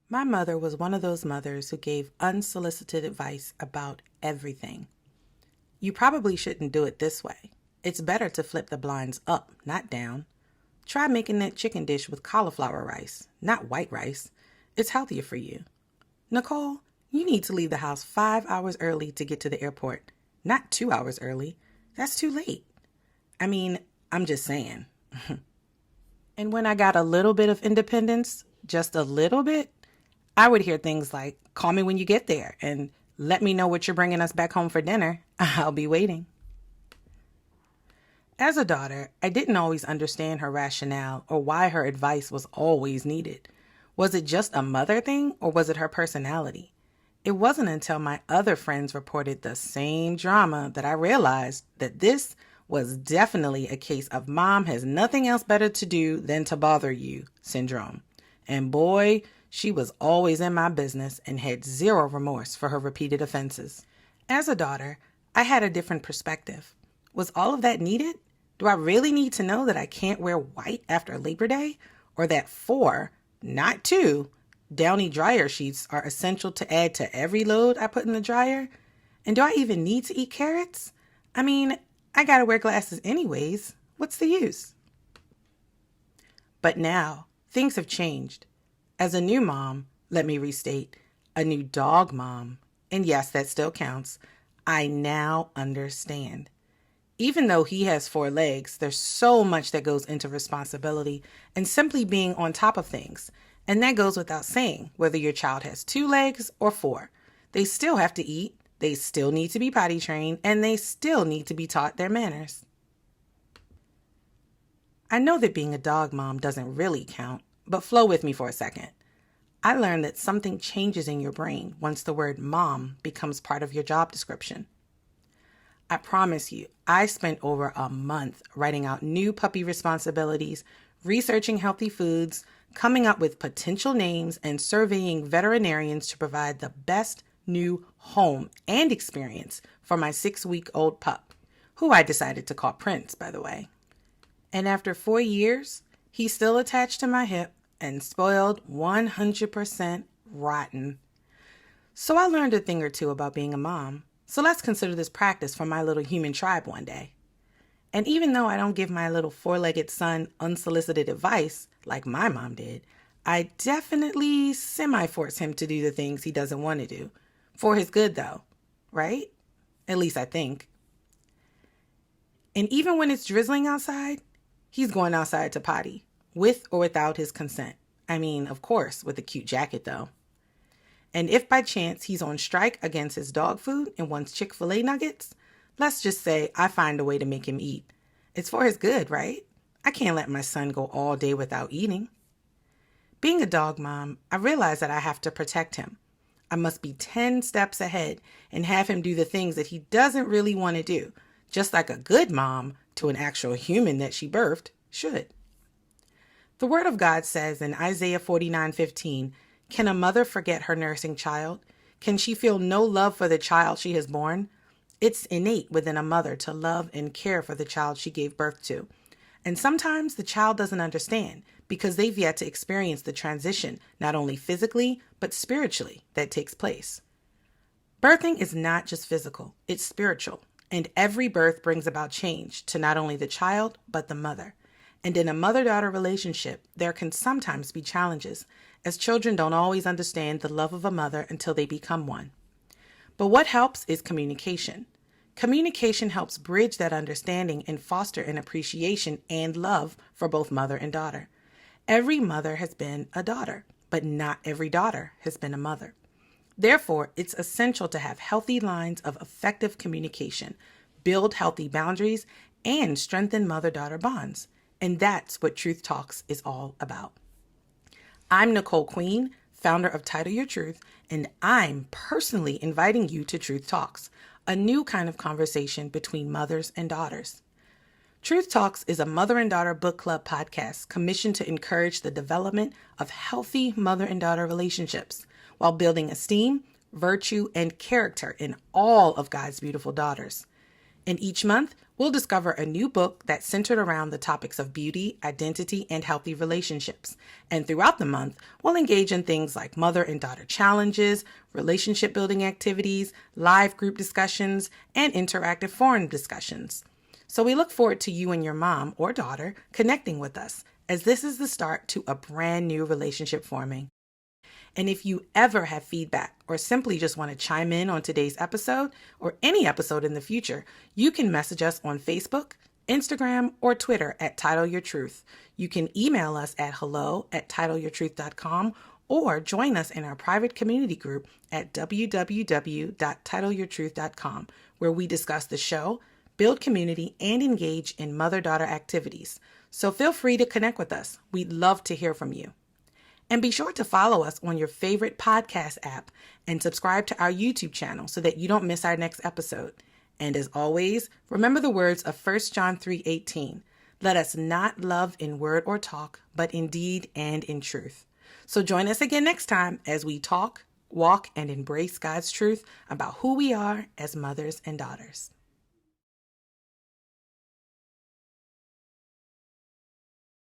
My mother was one of those mothers who gave unsolicited advice about everything. You probably shouldn't do it this way. It's better to flip the blinds up, not down. Try making that chicken dish with cauliflower rice, not white rice. It's healthier for you. Nicole, you need to leave the house 5 hours early to get to the airport, not 2 hours early. That's too late. I'm just saying. And when I got a little bit of independence, just a little bit, I would hear things like, call me when you get there and let me know what you're bringing us back home for dinner. I'll be waiting. As a daughter, I didn't always understand her rationale or why her advice was always needed. Was it just a mother thing or was it her personality? It wasn't until my other friends reported the same drama that I realized that this was definitely a case of mom has nothing else better to do than to bother you syndrome. And boy, she was always in my business and had zero remorse for her repeated offenses. As a daughter, I had a different perspective. Was all of that needed? Do I really need to know that I can't wear white after Labor Day? Or that 4, not 2, Downy dryer sheets are essential to add to every load I put in the dryer? And do I even need to eat carrots? I gotta wear glasses anyways. What's the use? But now, things have changed. As a new mom, let me restate, a new dog mom, and yes, that still counts, I now understand. Even though he has 4 legs, there's so much that goes into responsibility and simply being on top of things. And that goes without saying, whether your child has 2 legs or 4. They still have to eat, they still need to be potty trained, and they still need to be taught their manners. I know that being a dog mom doesn't really count, but flow with me for a second. I learned that something changes in your brain once the word mom becomes part of your job description. I promise you, I spent over a month writing out new puppy responsibilities, researching healthy foods, coming up with potential names, and surveying veterinarians to provide the best new home and experience for my 6-week-old pup, who I decided to call Prince, by the way. And after 4 years, he's still attached to my hip and spoiled 100% rotten. So I learned a thing or two about being a mom. So let's consider this practice for my little human tribe one day. And even though I don't give my little 4-legged son unsolicited advice like my mom did, I definitely semi-force him to do the things he doesn't want to do. For his good though, right? At least I think. And even when it's drizzling outside, he's going outside to potty, with or without his consent. Of course, with a cute jacket though. And if by chance he's on strike against his dog food and wants Chick-fil-A nuggets, let's just say I find a way to make him eat. It's for his good, right? I can't let my son go all day without eating. Being a dog mom, I realize that I have to protect him. I must be 10 steps ahead and have him do the things that he doesn't really want to do, just like a good mom to an actual human that she birthed should. The Word of God says in Isaiah 49:15, can a mother forget her nursing child? Can she feel no love for the child she has borne? It's innate within a mother to love and care for the child she gave birth to. And sometimes the child doesn't understand because they've yet to experience the transition, not only physically, but spiritually, that takes place. Birthing is not just physical, it's spiritual. And every birth brings about change to not only the child, but the mother. And in a mother-daughter relationship, there can sometimes be challenges, as children don't always understand the love of a mother until they become one. But what helps is communication. Communication helps bridge that understanding and foster an appreciation and love for both mother and daughter. Every mother has been a daughter, but not every daughter has been a mother. Therefore, it's essential to have healthy lines of effective communication, build healthy boundaries, and strengthen mother-daughter bonds. And that's what Truth Talks is all about. I'm Nicole Queen, founder of Title Your Truth, and I'm personally inviting you to Truth Talks, a new kind of conversation between mothers and daughters. Truth Talks is a mother and daughter book club podcast commissioned to encourage the development of healthy mother and daughter relationships while building esteem, virtue, and character in all of God's beautiful daughters. And each month, we'll discover a new book that's centered around the topics of beauty, identity, and healthy relationships. And throughout the month, we'll engage in things like mother and daughter challenges, relationship building activities, live group discussions, and interactive forum discussions. So we look forward to you and your mom or daughter connecting with us, as this is the start to a brand new relationship forming. And if you ever have feedback or simply just want to chime in on today's episode or any episode in the future, you can message us on Facebook, Instagram, or Twitter at Title Your Truth. You can email us at hello@titleyourtruth.com or join us in our private community group at www.titleyourtruth.com, where we discuss the show, build community, and engage in mother-daughter activities. So feel free to connect with us. We'd love to hear from you. And be sure to follow us on your favorite podcast app and subscribe to our YouTube channel so that you don't miss our next episode. And as always, remember the words of 1 John 3:18. Let us not love in word or talk, but in deed and in truth. So join us again next time as we talk, walk, and embrace God's truth about who we are as mothers and daughters.